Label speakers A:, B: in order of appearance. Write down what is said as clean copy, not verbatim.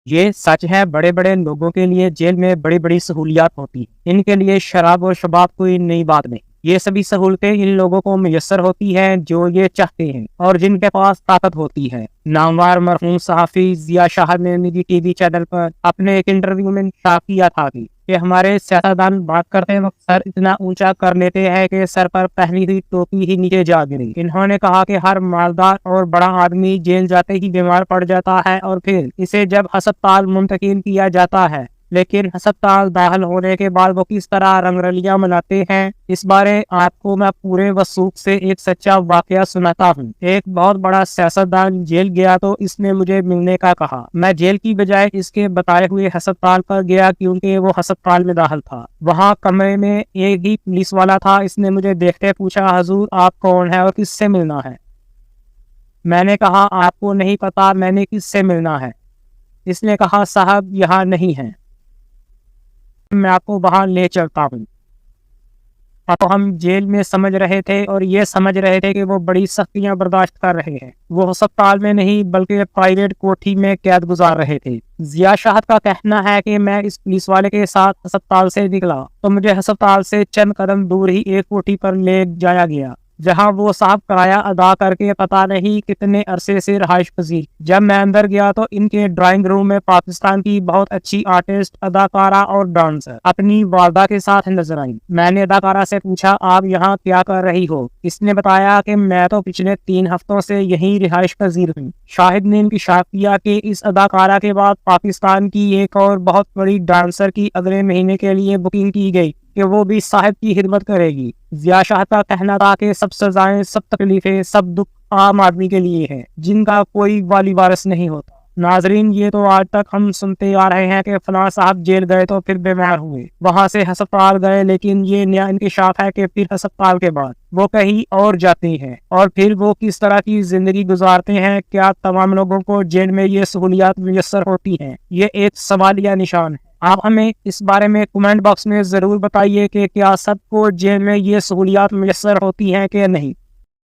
A: یہ سچ ہے، بڑے بڑے لوگوں کے لیے جیل میں بڑی بڑی سہولیات ہوتی ہیں، ان کے لیے شراب و شباب کوئی نئی بات نہیں۔ یہ سبھی سہولتیں ان لوگوں کو میسر ہوتی ہیں جو یہ چاہتے ہیں اور جن کے پاس طاقت ہوتی ہے۔ نامور مرحوم صحافی ضیاء شاہد نے نجی ٹی وی چینل پر اپنے ایک انٹرویو میں خطاب کیا تھا کہ ہمارے سیاستدان بات کرتے وقت سر اتنا اونچا کر لیتے ہیں کہ سر پر پہنی ہوئی ٹوپی ہی نیچے جا گری۔ انہوں نے کہا کہ ہر مالدار اور بڑا آدمی جیل جاتے ہی بیمار پڑ جاتا ہے اور پھر اسے جب ہسپتال منتقل کیا جاتا ہے، لیکن ہسپتال داخل ہونے کے بعد وہ کس طرح رنگ رلیاں مناتے ہیں، اس بارے آپ کو میں پورے وثوق سے ایک سچا واقعہ سناتا ہوں۔ ایک بہت بڑا سیاستدان جیل گیا تو اس نے مجھے ملنے کا کہا۔ میں جیل کی بجائے اس کے بتائے ہوئے ہسپتال پر گیا کیونکہ وہ ہسپتال میں داخل تھا۔ وہاں کمرے میں ایک ہی پولیس والا تھا۔ اس نے مجھے دیکھتے پوچھا، حضور آپ کون ہیں اور کس سے ملنا ہے؟ میں نے کہا آپ کو نہیں پتا میں نے کس سے ملنا ہے؟ اس نے کہا صاحب یہاں نہیں ہے، میں آپ کو وہاں لے چلتا ہوں۔ تو ہم جیل میں سمجھ رہے تھے اور یہ سمجھ رہے تھے کہ وہ بڑی سختیاں برداشت کر رہے ہیں۔ وہ ہسپتال میں نہیں بلکہ پرائیویٹ کوٹھی میں قید گزار رہے تھے۔ ضیاء شاہد کا کہنا ہے کہ میں اس پولیس والے کے ساتھ ہسپتال سے نکلا تو مجھے ہسپتال سے چند قدم دور ہی ایک کوٹھی پر لے جایا گیا جہاں وہ صاحب کرایہ ادا کر کے پتہ نہیں کتنے عرصے سے رہائش پذیر۔ جب میں اندر گیا تو ان کے ڈرائنگ روم میں پاکستان کی بہت اچھی آرٹسٹ، اداکارہ اور ڈانسر اپنی والدہ کے ساتھ نظر آئی۔ میں نے اداکارہ سے پوچھا آپ یہاں کیا کر رہی ہو؟ اس نے بتایا کہ میں تو پچھلے 3 ہفتوں سے یہیں رہائش پذیر ہوں۔ شاہد نے انکشاف کیا کہ اس اداکارہ کے بعد پاکستان کی ایک اور بہت بڑی ڈانسر کی اگلے مہینے کے لیے بکنگ کی گئی کہ وہ بھی صاحب کی خدمت کرے گی۔ ضیاء شاہد کا کہنا تھا کہ سب سزائیں، سب تکلیفیں، سب دکھ عام آدمی کے لیے ہیں جن کا کوئی والی وارث نہیں ہوتا۔ ناظرین، یہ تو آج تک ہم سنتے آ رہے ہیں کہ فلاں صاحب جیل گئے تو پھر بیمار ہوئے، وہاں سے ہسپتال گئے، لیکن یہ نیا انکشاف ہے کہ پھر ہسپتال کے بعد وہ کہیں اور جاتے ہیں اور پھر وہ کس طرح کی زندگی گزارتے ہیں۔ کیا تمام لوگوں کو جیل میں یہ سہولیات میسر ہوتی ہیں؟ یہ ایک سوالیہ نشان ہے۔ آپ ہمیں اس بارے میں کمنٹ باکس میں ضرور بتائیے کہ کیا سب کو جیل میں یہ سہولیات میسر ہوتی ہیں کہ نہیں۔